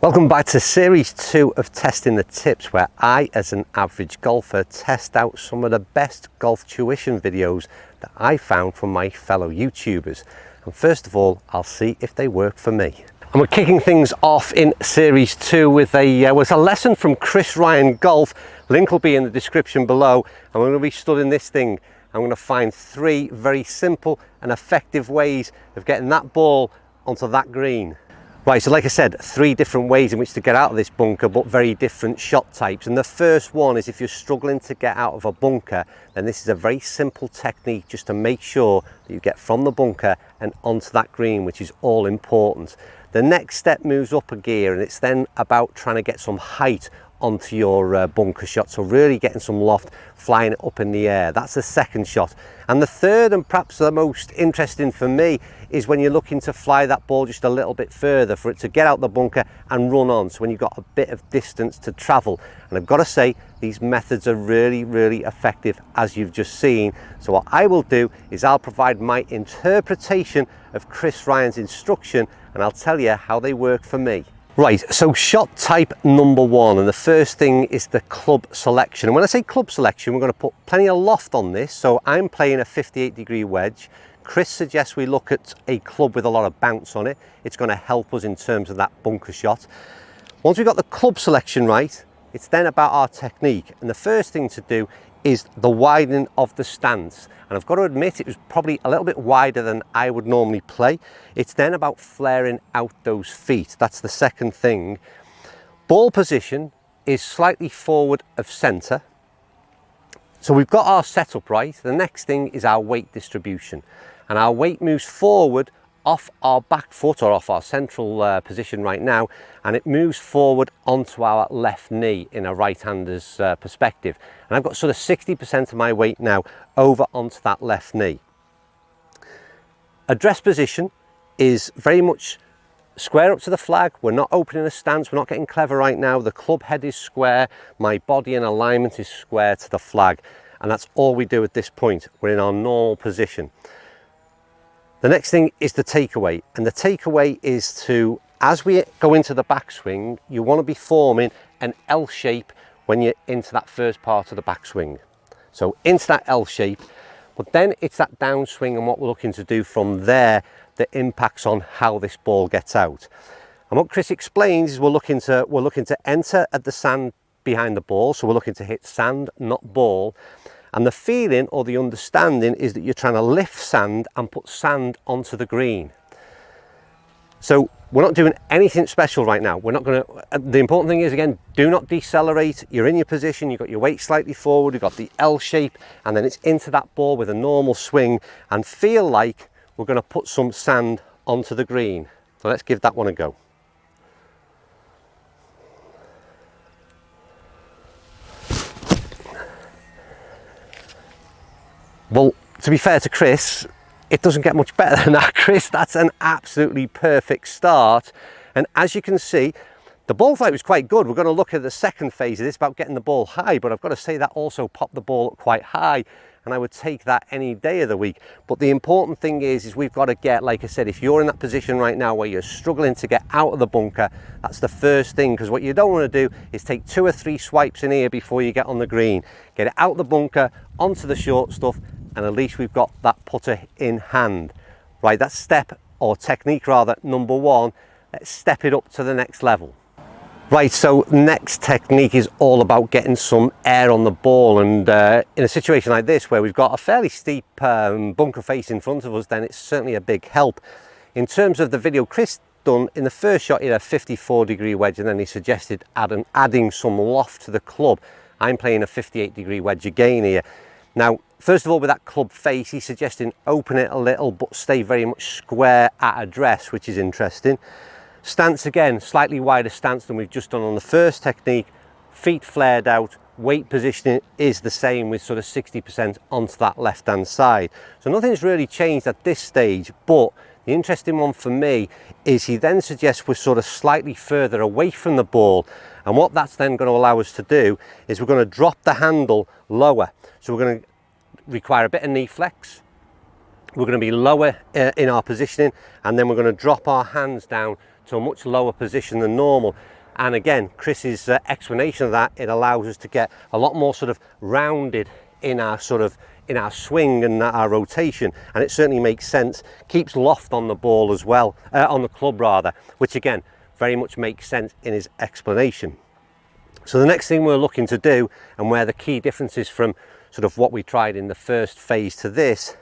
Welcome back to series 2 of Testing the Tips, where I, as an average golfer, test out some of the best golf tuition videos that I found from my fellow YouTubers. And first of all, I'll see if they work for me. And we're kicking things off in series 2 with a lesson from Chris Ryan Golf. Link will be in the description below, and we're going to be studying this thing. I'm going to find 3 very simple and effective ways of getting that ball onto that green. Right, so like I said, 3 different ways in which to get out of this bunker, but very different shot types. And the first one is, if you're struggling to get out of a bunker, then this is a very simple technique just to make sure that you get from the bunker and onto that green, which is all important. The next step moves up a gear, and it's then about trying to get some height onto your bunker shot, so really getting some loft, flying it up in the air. That's the second shot. And the third, and perhaps the most interesting for me, is when you're looking to fly that ball just a little bit further for it to get out the bunker and run on, so when you've got a bit of distance to travel. And I've got to say, these methods are really effective, as you've just seen. So what I will do is I'll provide my interpretation of Chris Ryan's instruction, and I'll tell you how they work for me. Right, so shot type number 1, and the first thing is the club selection. And when I say club selection, we're going to put plenty of loft on this. So I'm playing a 58-degree wedge. Chris suggests we look at a club with a lot of bounce on it. It's going to help us in terms of that bunker shot. Once we've got the club selection right, it's then about our technique. And the first thing to do is the widening of the stance. And I've got to admit, it was probably a little bit wider than I would normally play. It's then about flaring out those feet. That's the second thing. Ball position is slightly forward of center. So we've got our setup right. The next thing is our weight distribution. And our weight moves forward off our back foot, or off our central position right now, and it moves forward onto our left knee in a right-hander's perspective. And I've got sort of 60% of my weight now over onto that left knee. Address position is very much square up to the flag. We're not opening a stance, we're not getting clever right now. The club head is square, my body and alignment is square to the flag, and that's all we do at this point. We're in our normal position. The next thing is the takeaway, and the takeaway is to, as we go into the backswing, you want to be forming an L shape when you're into that first part of the backswing. So into that L shape, but then it's that downswing and what we're looking to do from there that impacts on how this ball gets out. And what Chris explains is we're looking to enter at the sand behind the ball, so we're looking to hit sand, not ball. And the feeling or the understanding is that you're trying to lift sand and put sand onto the green. So we're not doing anything special right now. We're not going to, the important thing is, again, do not decelerate. You're in your position, you've got your weight slightly forward, you've got the L shape, and then it's into that ball with a normal swing, and feel like we're going to put some sand onto the green. So let's give that one a go. Well, to be fair to Chris, it doesn't get much better than that, Chris. That's an absolutely perfect start. And as you can see, the ball flight was quite good. We're going to look at the second phase of this about getting the ball high, but I've got to say that also popped the ball up quite high, and I would take that any day of the week. But the important thing is we've got to get, like I said, if you're in that position right now where you're struggling to get out of the bunker, that's the first thing, because what you don't want to do is take 2 or 3 swipes in here before you get on the green. Get it out the bunker, onto the short stuff, and at least we've got that putter in hand. Right, that's step, or technique rather, number 1. Let's step it up to the next level. Right, so next technique is all about getting some air on the ball, and in a situation like this where we've got a fairly steep bunker face in front of us, then it's certainly a big help. In terms of the video Chris done, in the first shot he had a 54-degree wedge, and then he suggested adding some loft to the club. I'm playing a 58-degree wedge again here. Now, first of all, with that club face, he's suggesting open it a little but stay very much square at address, which is interesting. Stance again, slightly wider stance than we've just done on the first technique. Feet flared out, weight positioning is the same with sort of 60% onto that left-hand side. So nothing's really changed at this stage, but the interesting one for me is he then suggests we're sort of slightly further away from the ball. And what that's then going to allow us to do is we're going to drop the handle lower. So we're going to require a bit of knee flex. We're going to be lower in our positioning, and then we're going to drop our hands down to a much lower position than normal. And again, Chris's explanation of that, it allows us to get a lot more sort of rounded in our swing and our rotation, and it certainly makes sense. Keeps loft on the ball as well, on the club rather, which again very much makes sense in his explanation. So the next thing we're looking to do, and where the key difference is from sort of what we tried in the first phase to this,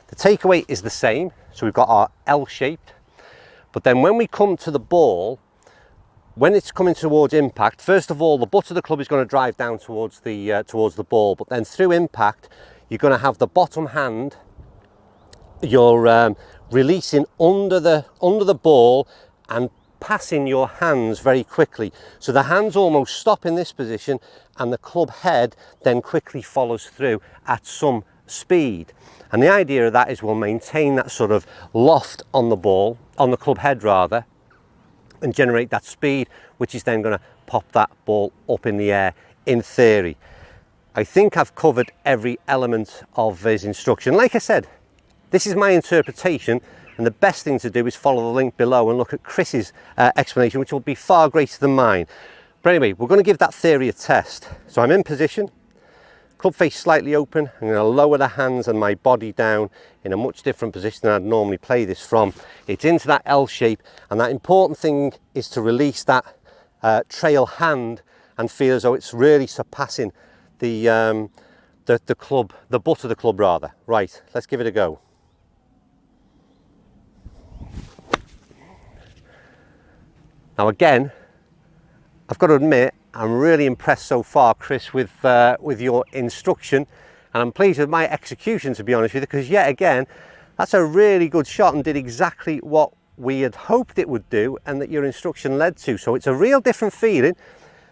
the takeaway is the same. So we've got our L-shaped, but then when we come to the ball, when it's coming towards impact, first of all, the butt of the club is going to drive down towards the ball, but then through impact, you're going to have the bottom hand, you're releasing under the ball and passing your hands very quickly. So the hands almost stop in this position, and the club head then quickly follows through at some speed. And the idea of that is we'll maintain that sort of loft on the ball, on the club head rather, and generate that speed, which is then going to pop that ball up in the air in theory. I think I've covered every element of his instruction. Like I said, this is my interpretation, and the best thing to do is follow the link below and look at Chris's explanation, which will be far greater than mine. But anyway, we're going to give that theory a test. So I'm in position, club face slightly open. I'm going to lower the hands and my body down in a much different position than I'd normally play this from. It's into that L shape, and that important thing is to release that trail hand and feel as though it's really surpassing the club, the butt of the club rather. Right, let's give it a go. Now again, I've got to admit, I'm really impressed so far, Chris, with your instruction, and I'm pleased with my execution, to be honest with you, because yet again, that's a really good shot and did exactly what we had hoped it would do and that your instruction led to. So it's a real different feeling.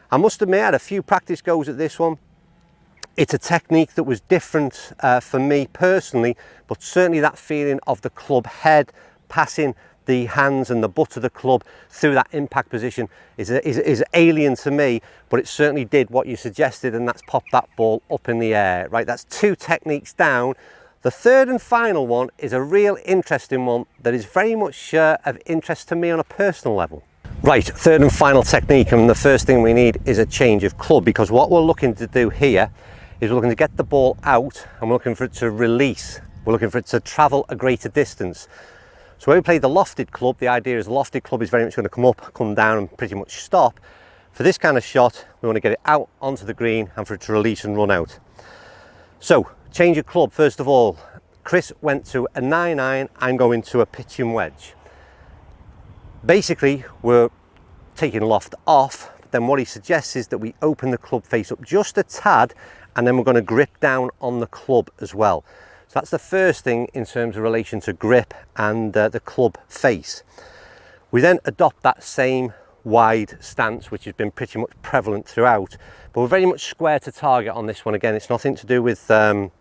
I must admit, I had a few practice goes at this one. It's a technique that was different for me personally, but certainly that feeling of the club head passing the hands and the butt of the club through that impact position is alien to me, but it certainly did what you suggested, and that's pop that ball up in the air. Right, that's two techniques down. The third and final one is a real interesting one that is very much of interest to me on a personal level. Right, third and final technique, and the first thing we need is a change of club, because what we're looking to do here is we're looking to get the ball out and we're looking for it to release. We're looking for it to travel a greater distance. So when we play the lofted club, the idea is the lofted club is very much going to come up, come down and pretty much stop. For this kind of shot, we want to get it out onto the green and for it to release and run out. So, change of club, first of all. Chris went to a 9-iron, I'm going to a pitching wedge. Basically, we're taking loft off, but then what he suggests is that we open the club face up just a tad, and then we're going to grip down on the club as well. So that's the first thing in terms of relation to grip and the club face. We then adopt that same wide stance, which has been pretty much prevalent throughout, but we're very much square to target on this one. Again, it's nothing to do with opening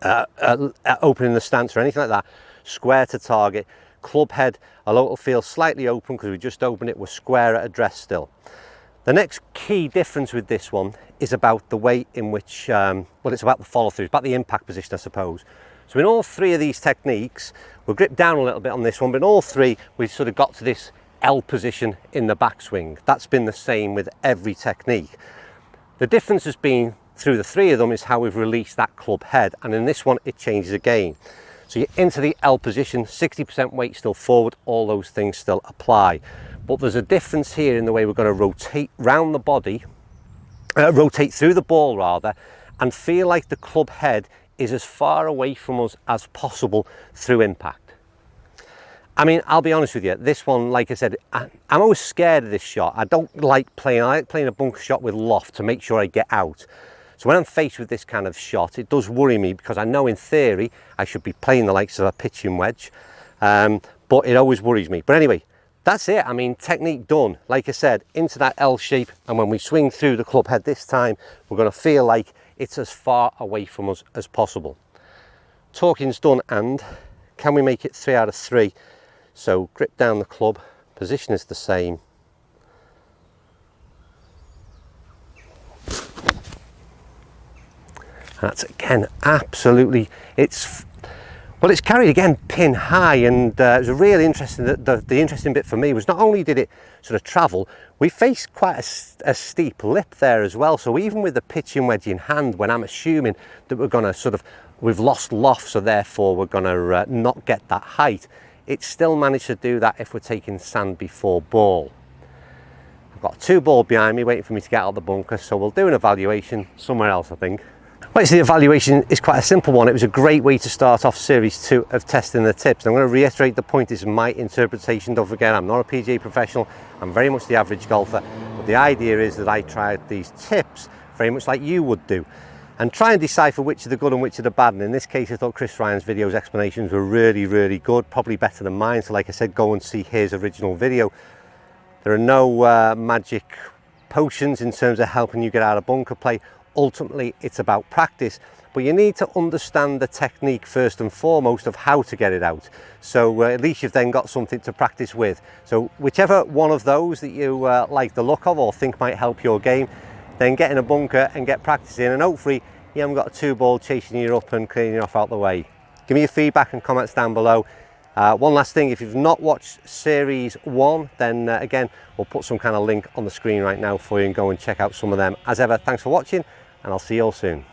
the stance or anything like that. Square to target. Club head, although it'll feel slightly open because we just opened it, we're square at address still. The next key difference with this one is about the way in which, well, it's about the follow through, it's about the impact position, I suppose. So in all three of these techniques, we'll grip down a little bit on this one, but in all three, we've sort of got to this L position in the backswing. That's been the same with every technique. The difference has been through the three of them is how we've released that club head, and in this one, it changes again. So you're into the L position, 60% weight still forward, all those things still apply. But there's a difference here in the way we're going to rotate round the body, rotate through the ball rather, and feel like the club head is as far away from us as possible through impact. I mean, I'll be honest with you, this one, like I said, I'm always scared of this shot. I like playing a bunker shot with loft to make sure I get out. So when I'm faced with this kind of shot, it does worry me because I know in theory I should be playing the likes of a pitching wedge, but it always worries me. But anyway, that's it. I mean, technique done. Like I said, into that L shape, and when we swing through the club head this time, we're going to feel like it's as far away from us as possible. Talking's done, and can we make it 3 out of 3? So grip down the club, position is the same. That's again absolutely, Well, it's carried again pin high, and it was really interesting. The interesting bit for me was not only did it sort of travel, we faced quite a steep lip there as well. So even with the pitching wedge in hand, when I'm assuming that we're going to we've lost loft, so therefore we're going to not get that height, it still managed to do that if we're taking sand before ball. I've got 2 ball behind me waiting for me to get out of the bunker, so we'll do an evaluation somewhere else, I think. Well, the evaluation is quite a simple one. It was a great way to start off series 2 of testing the tips. I'm going to reiterate the point, this is my interpretation. Don't forget, I'm not a PGA professional, I'm very much the average golfer, but the idea is that I tried these tips very much like you would do, and try and decipher which are the good and which are the bad. And in this case, I thought Chris Ryan's videos explanations were really good, probably better than mine. So like I said, go and see his original video. There are no magic potions in terms of helping you get out of bunker play. Ultimately, it's about practice, but you need to understand the technique first and foremost of how to get it out. So at least you've then got something to practice with. So whichever one of those that you like the look of or think might help your game, then get in a bunker and get practicing, and hopefully you haven't got a 2 ball chasing you up and cleaning you off out the way. Give me your feedback and comments down below. One last thing, if you've not watched series 1, then again, we'll put some kind of link on the screen right now for you, and go and check out some of them. As ever, thanks for watching, and I'll see you all soon.